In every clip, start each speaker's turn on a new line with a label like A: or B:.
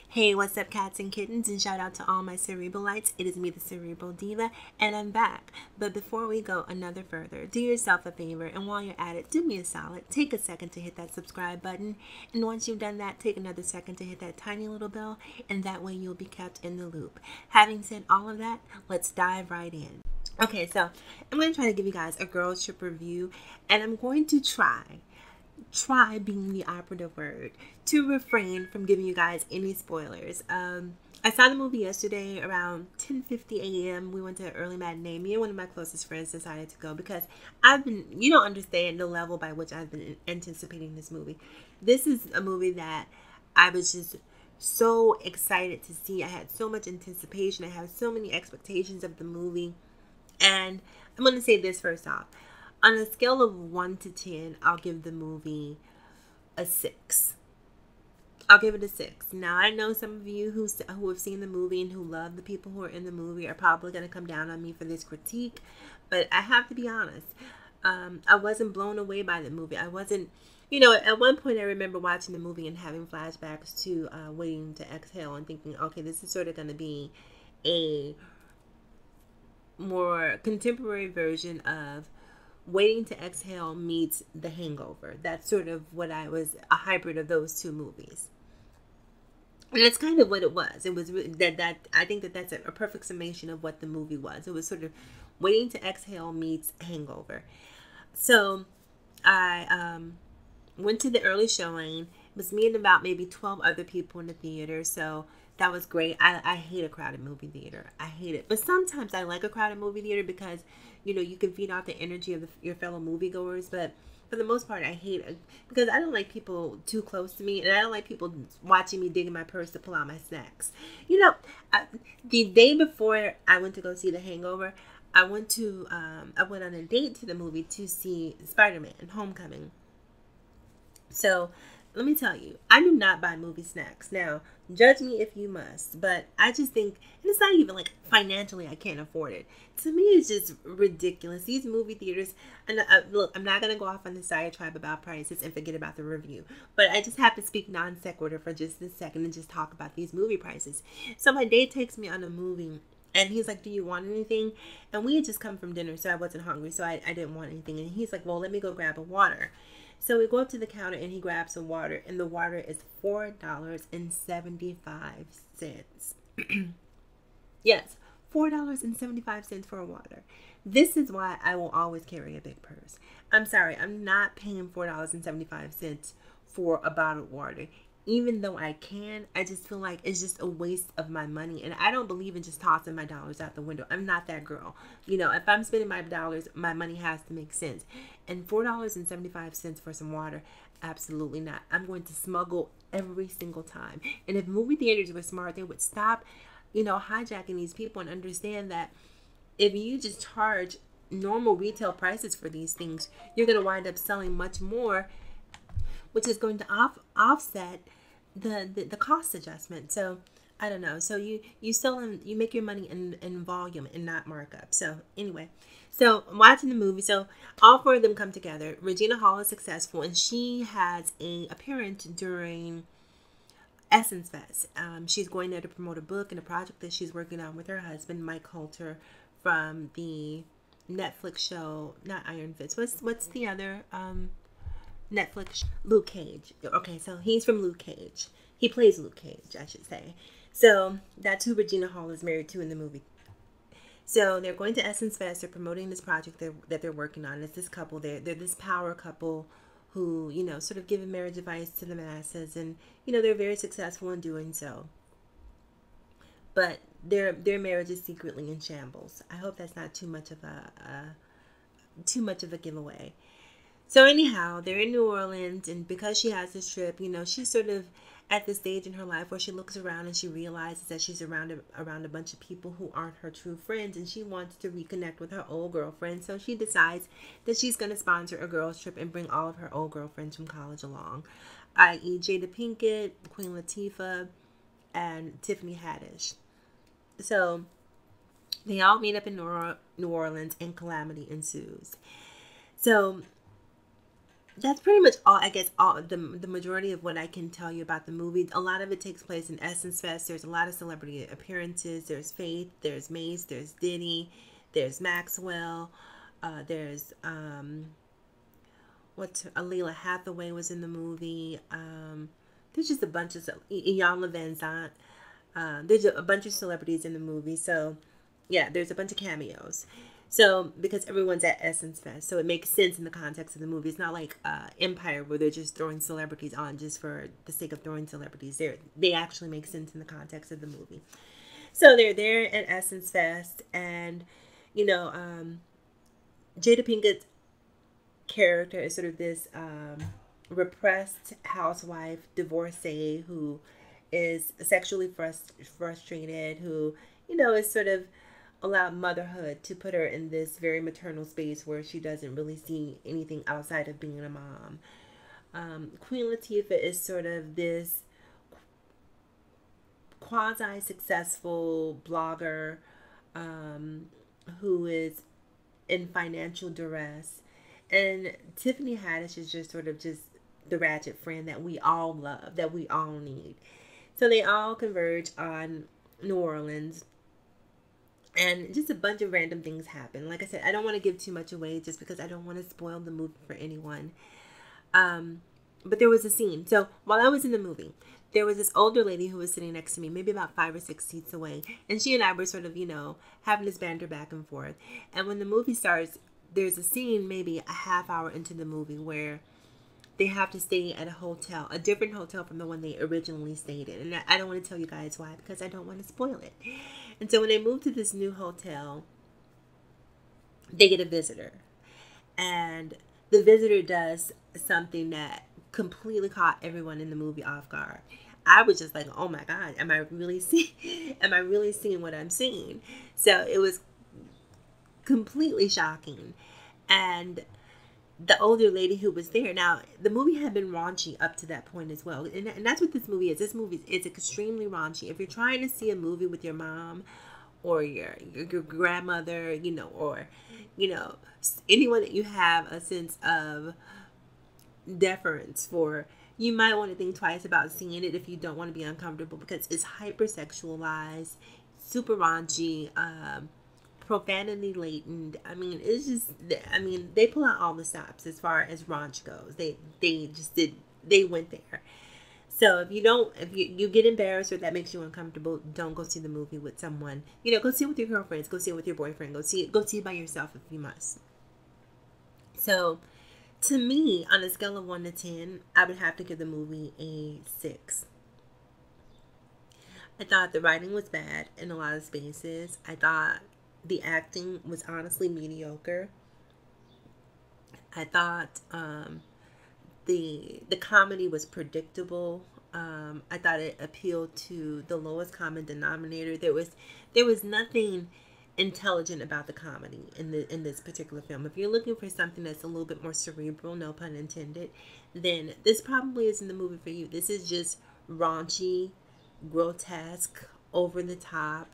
A: Hey, what's up, cats and kittens? And shout out to all my Cerebralites. It is me, the Cerebral Diva, and I'm back. But before we go another further, do yourself a favor, and while you're at it, do me a solid. Take a second to hit that subscribe button, and once you've done that, take another second to hit that tiny little bell, and that way you'll be kept in the loop. Having said all of that, let's dive right in. Okay, so I'm going to try to give you guys a girls trip review, and I'm going to try being the operative word to refrain from giving you guys any spoilers. I saw the movie yesterday around 10:50 a.m. We went to an early matinee. Me and one of my closest friends decided to go because you don't understand the level by which I've been anticipating this movie. This is a movie that I was just so excited to see. I had so much anticipation. I had so many expectations of the movie. And I'm going to say this first off. On a scale of 1 to 10, I'll give the movie a 6. I'll give it a 6. Now, I know some of you who have seen the movie and who love the people who are in the movie are probably going to come down on me for this critique. But I have to be honest. I wasn't blown away by the movie. I wasn't, at one point I remember watching the movie and having flashbacks to Waiting to Exhale and thinking, okay, this is sort of going to be a more contemporary version of Waiting to Exhale meets The Hangover. That's sort of what a hybrid of those two movies. And that's kind of what it was. It was that I think that's a perfect summation of what the movie was. It was sort of Waiting to Exhale meets Hangover. So I went to the early showing. It was me and about maybe 12 other people in the theater. So that was great. I hate a crowded movie theater. I hate it. But sometimes I like a crowded movie theater because, you can feed off the energy of your fellow moviegoers. But for the most part, I hate it because I don't like people too close to me. And I don't like people watching me dig in my purse to pull out my snacks. The day before I went to go see The Hangover, I went on a date to the movie to see Spider-Man Homecoming. So let me tell you, I do not buy movie snacks. Now, judge me if you must, but I just think, and it's not even like financially I can't afford it. To me, it's just ridiculous. These movie theaters, and look, I'm not going to go off on the diatribe about prices and forget about the review, but I just have to speak non sequitur for just a second and just talk about these movie prices. So my date takes me on a movie. And he's like, do you want anything? And we had just come from dinner, so I wasn't hungry, so I didn't want anything. And he's like, well, let me go grab a water. So we go up to the counter and he grabs some water, and the water is $4.75. Yes, $4.75 for a water. This is why I will always carry a big purse. I'm sorry, I'm not paying $4.75 for a bottled water. Even though I can, I just feel like it's just a waste of my money. And I don't believe in just tossing my dollars out the window. I'm not that girl. If I'm spending my dollars, my money has to make sense. And $4.75 for some water, absolutely not. I'm going to smuggle every single time. And if movie theaters were smart, they would stop, hijacking these people and understand that if you just charge normal retail prices for these things, you're going to wind up selling much more, which is going to offset the cost adjustment. So I don't know. So you make your money in volume and not markup. So anyway, so I'm watching the movie. So all four of them come together. Regina Hall is successful, and she has a appearance during Essence Fest. She's going there to promote a book and a project that she's working on with her husband, Mike Coulter, from the Netflix show, not Iron Fist. What's the other Netflix? Luke Cage. Okay, so he's from Luke Cage. He plays Luke Cage, I should say. So that's who Regina Hall is married to in the movie. So they're going to Essence Fest. They're promoting this project that they're working on. It's this couple. They're this power couple who, sort of giving marriage advice to the masses. And, they're very successful in doing so. But their marriage is secretly in shambles. I hope that's not too much of a giveaway. So anyhow, they're in New Orleans, and because she has this trip, she's sort of at this stage in her life where she looks around and she realizes that she's around a bunch of people who aren't her true friends, and she wants to reconnect with her old girlfriend. So she decides that she's going to sponsor a girls trip and bring all of her old girlfriends from college along, i.e. Jada Pinkett, Queen Latifah, and Tiffany Haddish. So they all meet up in New Orleans, and calamity ensues. So that's pretty much all, I guess, all the majority of what I can tell you about the movie. A lot of it takes place in Essence Fest. There's a lot of celebrity appearances. There's Faith, there's Mace, there's Diddy, there's Maxwell, there's what's Alila Hathaway was in the movie. There's just a bunch of Iyanla Van Zant. There's a bunch of celebrities in the movie. So yeah, there's a bunch of cameos. So, because everyone's at Essence Fest, so it makes sense in the context of the movie. It's not like Empire, where they're just throwing celebrities on just for the sake of throwing celebrities. They actually make sense in the context of the movie. So they're there at Essence Fest, and you know, Jada Pinkett's character is sort of this repressed housewife, divorcee who is sexually frustrated, who is sort of allowed motherhood to put her in this very maternal space where she doesn't really see anything outside of being a mom. Queen Latifah is sort of this quasi-successful blogger who is in financial duress. And Tiffany Haddish is just sort of just the ratchet friend that we all love, that we all need. So they all converge on New Orleans. And just a bunch of random things happen. Like I said, I don't want to give too much away just because I don't want to spoil the movie for anyone. But there was a scene. So while I was in the movie, there was this older lady who was sitting next to me, maybe about 5 or 6 seats away. And she and I were sort of, having this banter back and forth. And when the movie starts, there's a scene maybe a half hour into the movie where they have to stay at a hotel, a different hotel from the one they originally stayed in. And I don't want to tell you guys why, because I don't want to spoil it. And so when they move to this new hotel, they get a visitor. And the visitor does something that completely caught everyone in the movie off guard. I was just like, oh my God, am I really seeing what I'm seeing? So it was completely shocking. And the older lady who was there, now the movie had been raunchy up to that point as well, and that's what this movie is. This movie is extremely raunchy. If you're trying to see a movie with your mom or your grandmother, or anyone that you have a sense of deference for, you might want to think twice about seeing it if you don't want to be uncomfortable, because it's hypersexualized, super raunchy, profanity latent. I mean, it's just, they pull out all the stops as far as raunch goes. They went there. So if you get embarrassed or that makes you uncomfortable, don't go see the movie with someone. Go see it with your girlfriends, go see it with your boyfriend, go see it by yourself if you must. So to me, on a scale of 1 to 10, I would have to give the movie a 6. I thought the writing was bad in a lot of spaces. I thought the acting was honestly mediocre. I thought the comedy was predictable. I thought it appealed to the lowest common denominator. There was nothing intelligent about the comedy in this particular film. If you're looking for something that's a little bit more cerebral, no pun intended, then this probably isn't the movie for you. This is just raunchy, grotesque, over the top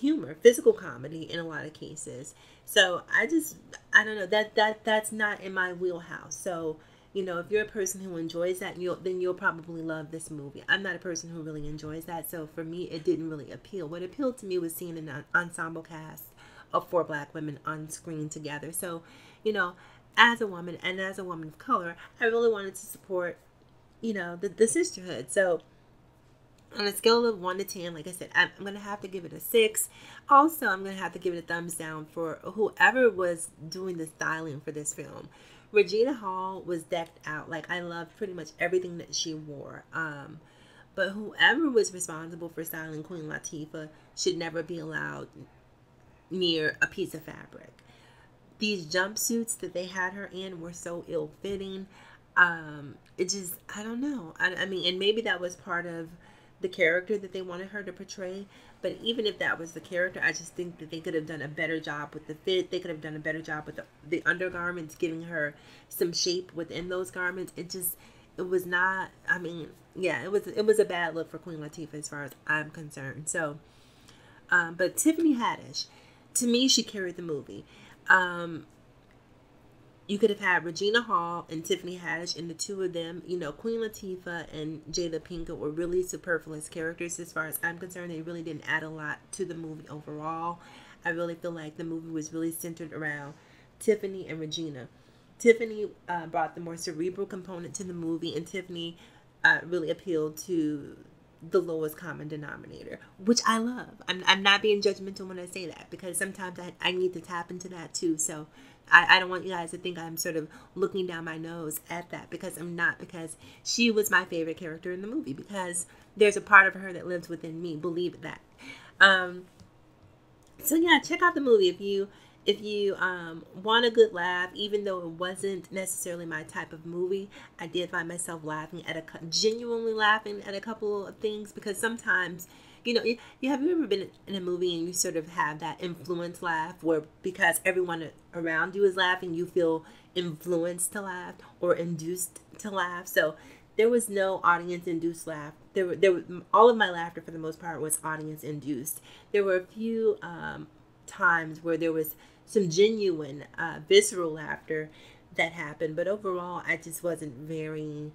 A: humor, physical comedy in a lot of cases. So I don't know, that's not in my wheelhouse. So if you're a person who enjoys that, then you'll probably love this movie. I'm not a person who really enjoys that, so for me it didn't really appeal. What appealed to me was seeing an ensemble cast of 4 Black women on screen together. So as a woman and as a woman of color, I really wanted to support the sisterhood. So on a scale of 1 to 10, like I said, I'm going to have to give it a 6. Also, I'm going to have to give it a thumbs down for whoever was doing the styling for this film. Regina Hall was decked out. Like, I loved pretty much everything that she wore. But whoever was responsible for styling Queen Latifah should never be allowed near a piece of fabric. These jumpsuits that they had her in were so ill-fitting. It just, I don't know. I mean, and maybe that was part of the character that they wanted her to portray, but even if that was the character, I just think that they could have done a better job with the fit. They could have done a better job with the undergarments, giving her some shape within those garments. It was not, I mean, yeah, it was a bad look for Queen Latifah as far as I'm concerned. So but Tiffany Haddish, to me, she carried the movie. You could have had Regina Hall and Tiffany Haddish, and the two of them, you know, Queen Latifah and Jada Pinkett were really superfluous characters as far as I'm concerned. They really didn't add a lot to the movie overall. I really feel like the movie was really centered around Tiffany and Regina. Tiffany brought the more cerebral component to the movie, and Tiffany really appealed to the lowest common denominator, which I love. I'm not being judgmental when I say that, because sometimes I need to tap into that too. So I don't want you guys to think I'm sort of looking down my nose at that, because I'm not, because she was my favorite character in the movie, because there's a part of her that lives within me. Believe that. So yeah, check out the movie if you want a good laugh. Even though it wasn't necessarily my type of movie, I did find myself laughing genuinely laughing at a couple of things, because sometimes, you know, have you ever been in a movie and you sort of have that influence laugh, where because everyone around you is laughing, you feel influenced to laugh or induced to laugh. So there was no audience induced laugh. All of my laughter for the most part was audience induced. There were a few times where there was some genuine visceral laughter that happened, but overall I just wasn't very,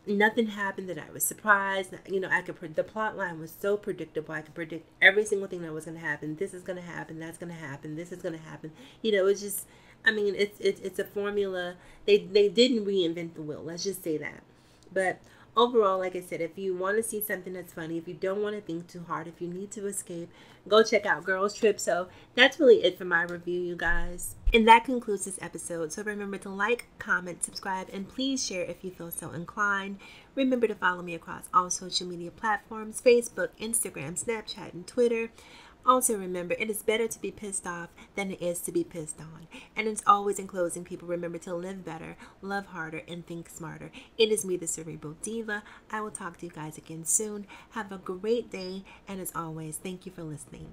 A: nothing happened that I was surprised. You know, the plot line was so predictable. I could predict every single thing that was going to happen. This is going to happen, that's going to happen, this is going to happen. You know, it's just, I mean, it's a formula. They didn't reinvent the wheel, let's just say that. But overall, like I said, if you want to see something that's funny, if you don't want to think too hard, if you need to escape, go check out Girls Trip. So that's really it for my review, you guys. And that concludes this episode. So remember to like, comment, subscribe, and please share if you feel so inclined. Remember to follow me across all social media platforms: Facebook, Instagram, Snapchat, and Twitter. Also remember, it is better to be pissed off than it is to be pissed on. And it's always, in closing, people, remember to live better, love harder, and think smarter. It is me, the Cerebral Diva. I will talk to you guys again soon. Have a great day, and as always, thank you for listening.